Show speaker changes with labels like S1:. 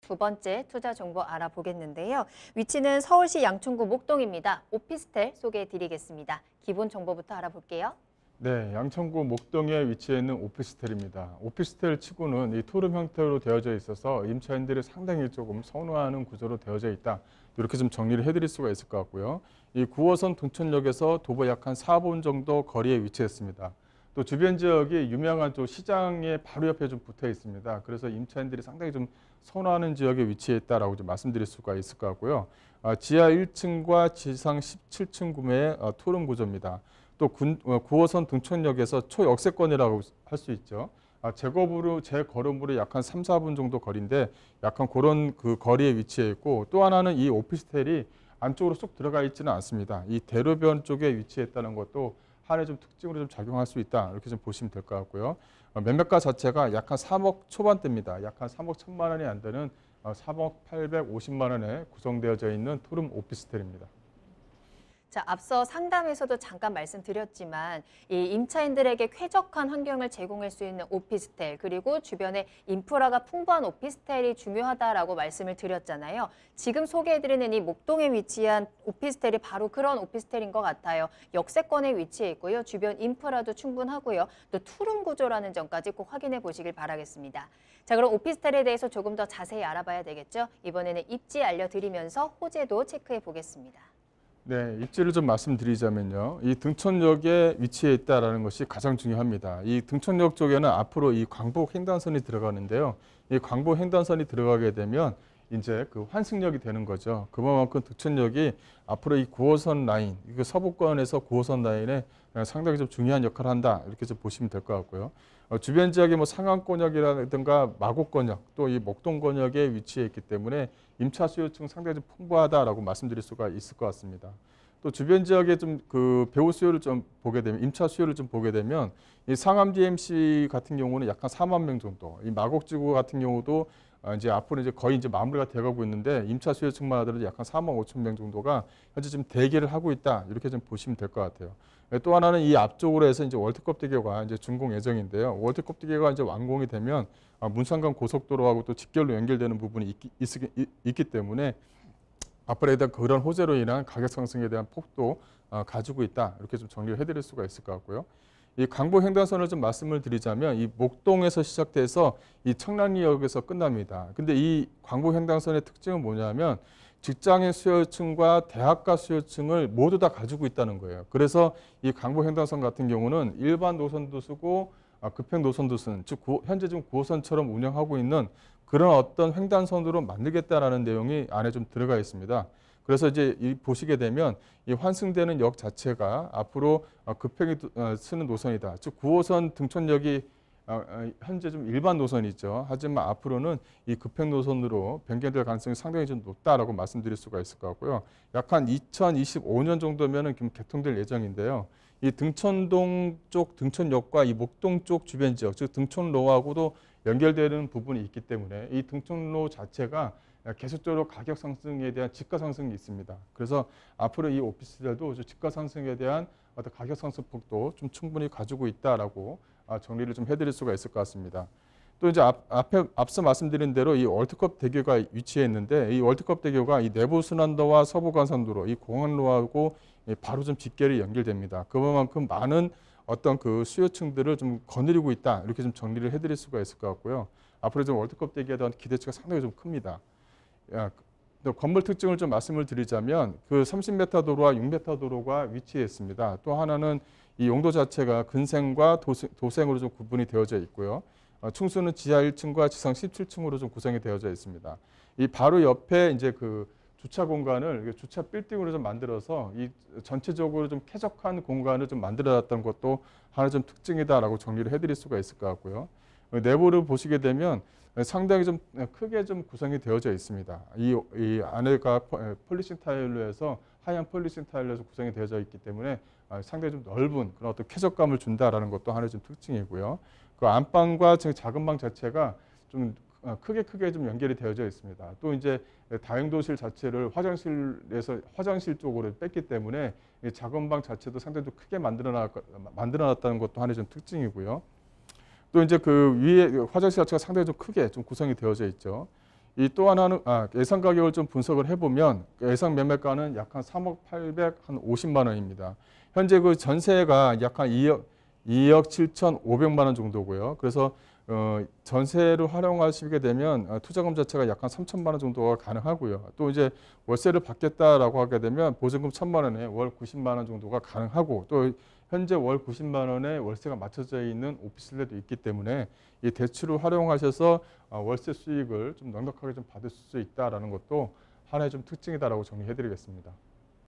S1: 두 번째 투자 정보 알아보겠는데요. 위치는 서울시 양천구 목동입니다. 오피스텔 소개해 드리겠습니다. 기본 정보부터 알아볼게요.
S2: 네, 양천구 목동에 위치해 있는 오피스텔입니다. 오피스텔 치고는 이 투룸 형태로 되어져 있어서 임차인들이 상당히 조금 선호하는 구조로 되어져 있다. 이렇게 좀 정리를 해드릴 수가 있을 것 같고요. 이 9호선 동천역에서 도보 약 한 4분 정도 거리에 위치했습니다. 또 주변 지역이 유명한 쪽 시장에 바로 옆에 좀 붙어 있습니다. 그래서 임차인들이 상당히 좀 선호하는 지역에 위치해 있다라고 좀 말씀드릴 수가 있을 것 같고요. 지하 1층과 지상 17층 구매의 투룸 구조입니다. 또 9호선 등촌역에서 초역세권이라고 할 수 있죠. 제 걸음으로 약 한 3, 4분 정도 거리인데 약간 그런 그 거리에 위치해 있고, 또 하나는 이 오피스텔이 안쪽으로 쏙 들어가 있지는 않습니다. 이 대로변 쪽에 위치했다는 것도 하나의 좀 특징으로 좀 작용할 수 있다. 이렇게 좀 보시면 될 것 같고요. 매매가 자체가 약 한 3억 초반대입니다. 약 한 3억 1천만 원이 안 되는 3억 850만 원에 구성되어져 있는 투룸 오피스텔입니다.
S1: 자, 앞서 상담에서도 잠깐 말씀드렸지만 이 임차인들에게 쾌적한 환경을 제공할 수 있는 오피스텔, 그리고 주변에 인프라가 풍부한 오피스텔이 중요하다라고 말씀을 드렸잖아요. 지금 소개해드리는 이 목동에 위치한 오피스텔이 바로 그런 오피스텔인 것 같아요. 역세권에 위치해 있고요. 주변 인프라도 충분하고요. 또 투룸 구조라는 점까지 꼭 확인해 보시길 바라겠습니다. 자, 그럼 오피스텔에 대해서 조금 더 자세히 알아봐야 되겠죠? 이번에는 입지 알려드리면서 호재도 체크해 보겠습니다.
S2: 네, 입지를 좀 말씀드리자면요. 이 등촌역에 위치해 있다는 것이 가장 중요합니다. 이 등촌역 쪽에는 앞으로 이 광복 횡단선이 들어가는데요. 이 광복 횡단선이 들어가게 되면 이제 그 환승역이 되는 거죠. 그만큼 등촌역이 앞으로 이 9호선 라인, 그 서부권에서 9호선 라인에 상당히 좀 중요한 역할을 한다. 이렇게 좀 보시면 될 것 같고요. 주변 지역의 뭐 상암권역이라든가 마곡권역, 또 이 목동권역에 위치해 있기 때문에 임차 수요층 상당히 좀 풍부하다라고 말씀드릴 수가 있을 것 같습니다. 또 주변 지역의 좀 그 배우 수요를 좀 보게 되면, 임차 수요를 좀 보게 되면 이 상암 DMC 같은 경우는 약간 4만 명 정도, 이 마곡지구 같은 경우도 이제 앞으로 이제 거의 이제 마무리가 돼가고 있는데 임차 수요층만 하더라도 약간 4만 5천 명 정도가 현재 지금 대기를 하고 있다, 이렇게 좀 보시면 될 것 같아요. 또 하나는 이 앞쪽으로 해서 이제 월드컵 대교가 이제 준공 예정인데요. 월드컵 대교가 이제 완공이 되면 문산간 고속도로하고 또 직결로 연결되는 부분이 있기 때문에 앞으로에 대한 그런 호재로 인한 가격 상승에 대한 폭도 가지고 있다, 이렇게 좀 정리를 해드릴 수가 있을 것 같고요. 이 광복 횡단선을 좀 말씀을 드리자면 이 목동에서 시작돼서 이 청량리역에서 끝납니다. 근데 이 광복 횡단선의 특징은 뭐냐면 직장인 수요층과 대학가 수요층을 모두 다 가지고 있다는 거예요. 그래서 이 광복 횡단선 같은 경우는 일반 노선도 쓰고 급행 노선도 쓰는, 즉 현재 지금 9호선처럼 운영하고 있는 그런 어떤 횡단선으로 만들겠다라는 내용이 안에 좀 들어가 있습니다. 그래서 이제 보시게 되면 이 환승되는 역 자체가 앞으로 급행이 쓰는 노선이다. 즉 9호선 등촌역이 현재 좀 일반 노선이죠. 하지만 앞으로는 이 급행 노선으로 변경될 가능성이 상당히 좀 높다라고 말씀드릴 수가 있을 것 같고요. 약 한 2025년 정도면은 개통될 예정인데요. 이 등촌동 쪽 등촌역과 이 목동 쪽 주변 지역, 즉 등촌로하고도 연결되는 부분이 있기 때문에 이 등촌로 자체가 계속적으로 가격 상승에 대한 지가 상승이 있습니다. 그래서 앞으로 이 오피스텔도 지가 상승에 대한 어떤 가격 상승 폭도 좀 충분히 가지고 있다라고 정리를 좀 해드릴 수가 있을 것 같습니다. 또 이제 앞서 말씀드린 대로 이 월드컵 대교가 위치해 있는데, 이 월드컵 대교가 이 내부 순환도와 서부 간선도로, 이 공항로하고 바로 좀 직결이 연결됩니다. 그만큼 많은 어떤 그 수요층들을 좀 거느리고 있다, 이렇게 좀 정리를 해드릴 수가 있을 것 같고요. 앞으로 좀 월드컵 대교에 대한 기대치가 상당히 좀 큽니다. 또 건물 특징을 좀 말씀을 드리자면 그 30m 도로와 6m 도로가 위치해 있습니다. 또 하나는 이 용도 자체가 근생과 도생으로 좀 구분이 되어져 있고요. 충수는 지하 1층과 지상 17층으로 좀 구성이 되어져 있습니다. 이 바로 옆에 이제 그 주차 공간을 주차 빌딩으로 좀 만들어서 이 전체적으로 좀 쾌적한 공간을 좀 만들어놨다는 것도 하나 좀 특징이다라고 정리를 해드릴 수가 있을 것 같고요. 내부를 보시게 되면 상당히 좀 크게 좀 구성이 되어져 있습니다. 이 안에가 폴리싱 타일로 해서 하얀 폴리싱 타일로 해서 구성이 되어져 있기 때문에 상당히 좀 넓은 그런 어떤 쾌적감을 준다라는 것도 하나의 좀 특징이고요. 그 안방과 작은 방 자체가 좀 크게 좀 연결이 되어져 있습니다. 또 이제 다용도실 자체를 화장실 쪽으로 뺐기 때문에 이 작은 방 자체도 상당히 좀 크게 만들어놨다는 것도 하나의 좀 특징이고요. 또 이제 그 위에 화장실 자체가 상당히 좀 크게 좀 구성이 되어져 있죠. 이 또 하나는 예상 가격을 좀 분석을 해보면 예상 매매가는 약 한 3억 850만 원입니다. 현재 그 전세가 약 한 2억 7,500만 원 정도고요. 그래서 전세를 활용하시게 되면 투자금 자체가 약 한 3천만 원 정도가 가능하고요. 또 이제 월세를 받겠다라고 하게 되면 보증금 1,000만 원에 월 90만 원 정도가 가능하고 또 현재 월 90만 원에 월세가 맞춰져 있는 오피스텔도 있기 때문에 이 대출을 활용하셔서 월세 수익을 좀 넉넉하게 좀 받을 수 있다라는 것도 하나의 좀 특징이다라고 정리해드리겠습니다.